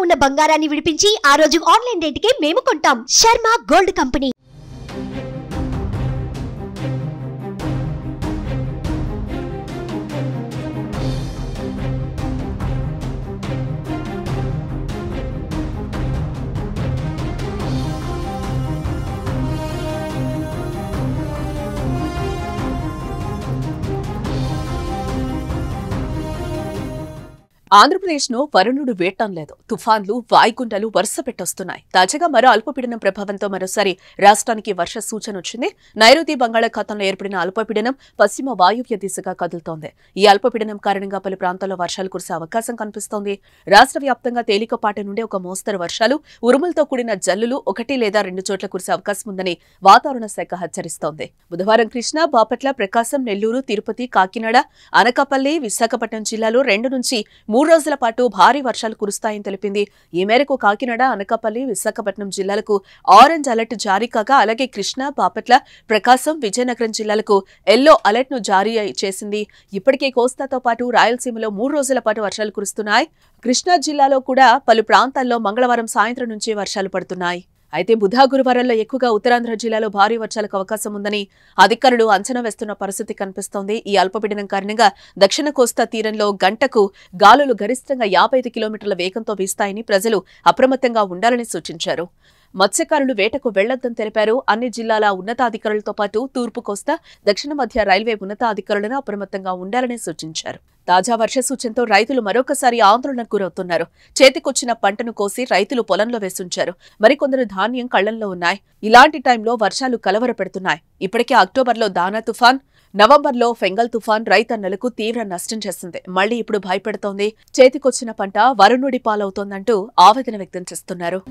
ఉన్న బంగారాన్ని విడిపించి ఆ రోజు ఆన్లైన్ రేటుకే మేము కొంటాం. Sharma gold company. ఆంధ్రప్రదేశ్ను వరుణుడు వేయటం లేదు. తుఫాన్లు, వాయుగుండాలు వరుస పెట్టొస్తున్నాయి. తాజాగా మరో అల్పపీడనం ప్రభావంతో మరోసారి రాష్ట్రానికి వర్ష సూచన వచ్చింది. నైరుతి బంగాళాఖాతంలో ఏర్పడిన అల్పపీడనం పశ్చిమ వాయువ్య దిశగా కదులుతోంది. ఈ అల్పపీడనం కారణంగా పలు ప్రాంతాల్లో వర్షాలు కురిసే అవకాశం కనిపిస్తోంది. రాష్ట్ర వ్యాప్తంగా తేలికపాటి నుండి ఒక మోస్తరు వర్షాలు, ఉరుములతో కూడిన జల్లులు 1 లేదా 2 చోట్ల కురిసే అవకాశం ఉందని వాతావరణ శాఖ హెచ్చరిస్తోంది. బుధవారం కృష్ణా, బాపట్ల, ప్రకాశం, నెల్లూరు, తిరుపతి, కాకినాడ, అనకాపల్లి, విశాఖపట్నం జిల్లాలో 2 నుంచి 3 రోజుల పాటు భారీ వర్షాలు కురుస్తాయని తెలిపింది. ఈ మేరకు కాకినాడ, అనకాపల్లి, విశాఖపట్నం జిల్లాలకు ఆరెంజ్ అలర్ట్ జారీ కాగా, అలాగే కృష్ణా, బాపట్ల, ప్రకాశం, విజయనగరం జిల్లాలకు ఎల్లో అలర్ట్ ను జారీ చేసింది. ఇప్పటికే కోస్తాతో పాటు రాయలసీమలో 3 రోజుల పాటు వర్షాలు కురుస్తున్నాయి. కృష్ణా జిల్లాలో కూడా పలు ప్రాంతాల్లో మంగళవారం సాయంత్రం నుంచి వర్షాలు పడుతున్నాయి. అయితే బుధ, గురువారాల్లో ఎక్కువగా ఉత్తరాంధ్ర జిల్లాలో భారీ వర్షాలకు అవకాశం ఉందని అధికారులు అంచనా వేస్తున్న పరిస్థితి కనిపిస్తోంది. ఈ అల్పపీడనం కారణంగా దక్షిణ కోస్తా తీరంలో గంటకు గాలులు గరిష్టంగా 55 కిలోమీటర్ల వేగంతో వీస్తాయని ప్రజలు అప్రమత్తంగా ఉండాలని సూచించారు. మత్స్యకారులు వేటకు వెళ్లొద్దని తెలిపారు. అన్ని జిల్లాల ఉన్నతాధికారులతో పాటు తూర్పు కోస్తా, దక్షిణ మధ్య రైల్వే ఉన్నతాధికారులను అప్రమత్తంగా ఉండాలని సూచించారు. తాజా వర్ష సూచనతో రైతులు మరొకసారి ఆందోళనకు గురవుతున్నారు. చేతికొచ్చిన పంటను కోసి రైతులు పొలంలో వేసుంచారు. మరికొందరు ధాన్యం కళ్లల్లో ఉన్నాయి. ఇలాంటి టైంలో వర్షాలు కలవరపెడుతున్నాయి. ఇప్పటికే అక్టోబర్లో దానా తుఫాన్, నవంబర్లో ఫెంగల్ తుఫాన్ రైతన్నలకు తీవ్ర నష్టం చేసింది. మళ్లీ ఇప్పుడు భయపెడుతోంది. చేతికొచ్చిన పంట వరుణుడి పాలవుతోందంటూ ఆవేదన వ్యక్తం చేస్తున్నారు.